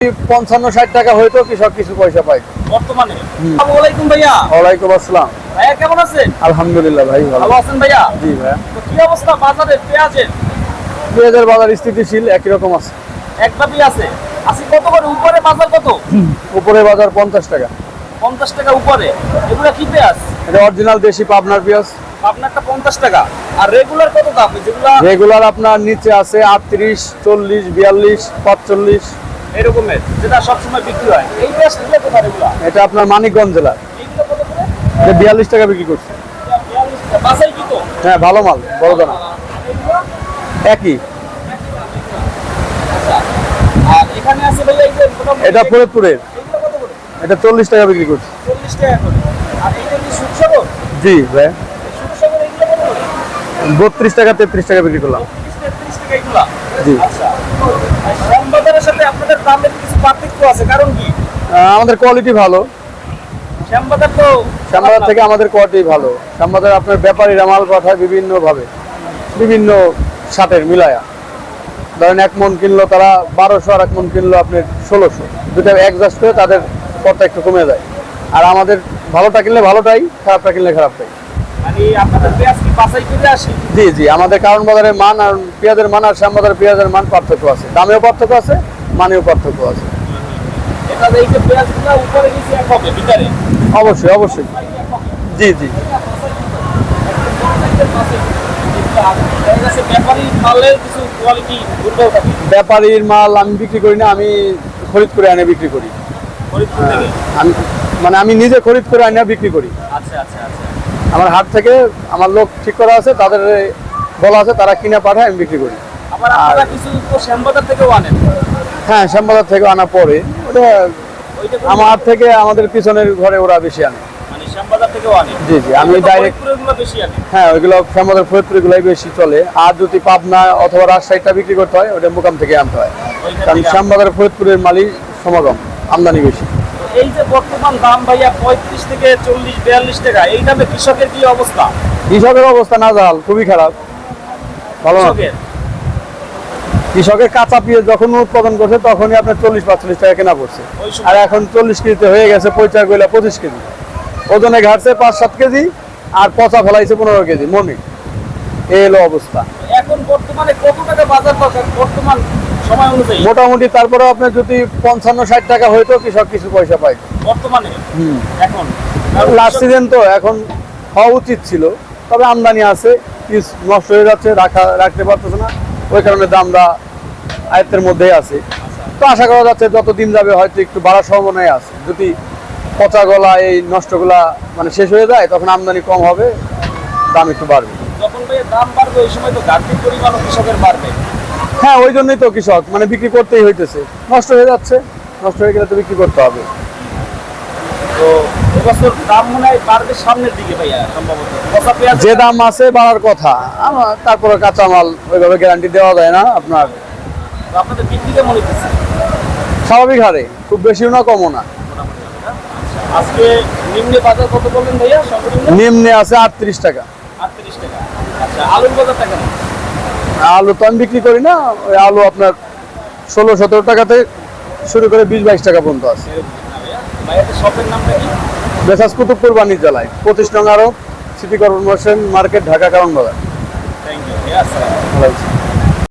55-60 টাকা হয়তো কৃষক কিছু পয়সা পায় বর্তমানে। আসসালামু আলাইকুম ভাইয়া। ওয়ালাইকুম আসসালাম। ভাইয়া কেমন আছেন? আলহামদুলিল্লাহ ভাই ভালো। ভালো আছেন ভাইয়া? জি ভাইয়া। তো কি অবস্থা বাজারে পেঁয়াজের? পেঁয়াজের বাজার স্থিতিশীল একই রকম আছে। একভাবেই আছে। আজকে কত করে উপরে বাজার কত? উপরে বাজার 50 টাকা। 50 টাকা উপরে। এগুলা কি পেঁয়াজ? এটা অরিজিনাল দেশি পাবনার পেঁয়াজ। আপনারটা 50 টাকা। আর রেগুলার কত দাম? যেগুলা রেগুলার আপনার নিচে আছে 38, 40, 42, 45 এরকমের যেটা সবসময় বিক্রি হয়। এই পেঁয়াজগুলো কোথায় এগুলা? এটা আপনার মানিকগঞ্জ জেলা। এইগুলো কত করে? এটা 42 টাকা বিক্রি করছে। 42 টাকা। বাছাই কি তো? হ্যাঁ ভালো মাল, বড় দানা। এগুলো? একই। আচ্ছা। আর এখানে আছে ভাইয়া এই যে মোটামুটি এটা ফরিদপুরের। এগুলো কত করে? এটা 40 টাকা বিক্রি করছে। 40 টাকা করে। আর এইটা কি সুখসাগর? জি ভাই। সুখসাগর এগুলো কত করে? 32 টাকা 33 টাকা বিক্রি করলাম। 33 টাকা এগুলা? জি। আচ্ছা। আর শ্যামবাজারের সাথে আপনাদের দামের কিছু পার্থক্য আছে, কারণ কি? আমাদের কোয়ালিটি ভালো। শ্যামবাজার তো শ্যামবাজার থেকে আমাদের কোয়ালিটি ভালো। শ্যামবাজার আপনার ব্যাপারীরা মাল পাঠায় বিভিন্নভাবে, বিভিন্ন সাটের মিলায়া। ধরেন 1 মন কিনলো তারা 1200, আর 1 মন কিনলো আপনার 1600। দুটা অ্যাডজাস্ট করে তাদের পথটা একটু কমে যায়। আর আমাদের ভালোটা কিনলে ভালোটাই, খারাপটা কিনলে খারাপটাই। মানে আপনাদের পেঁয়াজ কি বাছাই করে আসে? জি জি, আমাদের কারণ বাজারের মান আর পেঁয়াজের মান আর শ্যামবাজারের পেঁয়াজের মান পার্থক্য আছে, দামেও পার্থক্য আছে, মানেও পার্থক্য আছে। এটা এই যে পেঁয়াজগুলো উপরে নিচে এক হবে ভিতরে? অবশ্যই অবশ্যই। জি জি। ব্যাপারী মালের কিছু কোয়ালিটি দুর্বল থাকে। ব্যাপারীর মাল আমি বিক্রি করি না, আমি খরিদ করে এনে বিক্রি করি। ফরিদপুর থেকে? আমি নিজে খরিদ করে এনে বিক্রি করি। আচ্ছা আচ্ছা আচ্ছা। আমার হাট থেকে আমার লোক ঠিক করা আছে, তাদের বলা আছে, তারা কিনে পাঠায়, আমি বিক্রি করি। আবার আপনারা কিছু তো শ্যামবাজার থেকেও আনেন? হ্যাঁ, শ্যামবাজার থেকে আনা পরে ওটা ওইটা আমার হাট থেকে আমাদের পিছনের ঘরে ওরা বেশি আনে। মানে শ্যামবাজার থেকেও আনেন? জি জি, আমি ডাইরেক্ট। ফরিদপুরেরগুলো বেশি আনেন? হ্যাঁ, ওইগুলো শ্যামবাজার ফরিদপুরগুলোই বেশি চলে। আর যদি পাবনা অথবা রাজশাহীটা বিক্রি করতে হয়, ওটা মোকাম থেকে আনতে হয়। কারণ শ্যামবাজার ফরিদপুরের মালই সমাগম, আমদানি বেশি। এই যে বর্তমান দাম ভাইয়া 35 থেকে 40-42 টাকা, এই দামে কৃষকের কি অবস্থা? কৃষকের অবস্থা নাজেহাল, খুবই খারাপ, ভালো না। কৃষকের কাঁচা পেঁয়াজ যখন উৎপাদন করছে তখনই আপনার 40-45 টাকা কেনা পড়ছে। আর এখন 40 কেজিতে হয়ে গেছে, পয়সা গইলা 25 কেজি, ওজনে ঘাটছে 5-7 কেজি, আর পচা ফেলাইছে 15 কেজি মনে। এই হলো অবস্থা এখন বর্তমানে কত টাকা বাজার দরকার বর্তমান সময় অনুযায়ী? মোটামুটি। তারপরে আপনার যদি 55-60 টাকা হয়তো কৃষক কিছু পয়সা পায় বর্তমানে এখন লাস্ট সিজন তো এখন হওয়া উচিত ছিল, তবে আমদানি আছে, পিস নষ্ট হয়ে যাচ্ছে, রাখতে পারতেছে না, ওই কারণে দামটা আয়ত্তের মধ্যেই আছে। তো আশা করা যাচ্ছে যত দিন যাবে হয়তো একটু বাড়ার সম্ভাবনাই আছে। যদি পচা গলা এই নষ্টগুলা মানে শেষ হয়ে যায়, তখন আমদানি কম হবে, দাম একটু বাড়বে। যখন ভাই দাম বাড়বে ওই সময় তো ঘাটতির পরিমাণও কৃষকের বাড়বে। হ্যাঁ, ওই জন্যই তো কৃষক মানে বিক্রি করতেই হইতেছে, নষ্ট হয়ে যাচ্ছে, নষ্ট হয়ে গেলে তো বিক্রি করতে হবে। তো এবছর দাম মনে হয় বাড়বে সামনের দিকে ভাইয়া সম্ভবত। পচা পেঁয়াজ যে দাম আছে বাড়ার কথা, তারপরে কাঁচামাল ওইভাবে গ্যারান্টি দেওয়া যায় না আপনার। আপনাদের বিক্রি কেমন হইতেছে? স্বাভাবিক হারে, খুব বেশিও না কমও না। আজকে নিম্নে বাজার কত বললেন ভাইয়া? সর্বনিম্ন নিম্নে আছে 38 টাকা। 38 টাকা। আচ্ছা, আলুর বাজারটা কেমন? আলু তো আমি বিক্রি করি না, ওই আলু আপনার 16-17 টাকাতে শুরু করে 20-22 টাকা পর্যন্ত আছে। ভাইয়াদের শপের নামটা কি? বেসাস কুতুবপুর বাণিজ্য জেলায় 25 নং আরব, সিটি কর্পোরেশন মার্কেট, ঢাকা কারণ বাজার। থ্যাংক ইউ ভাইয়া। আসসালাম। ভালো আছি।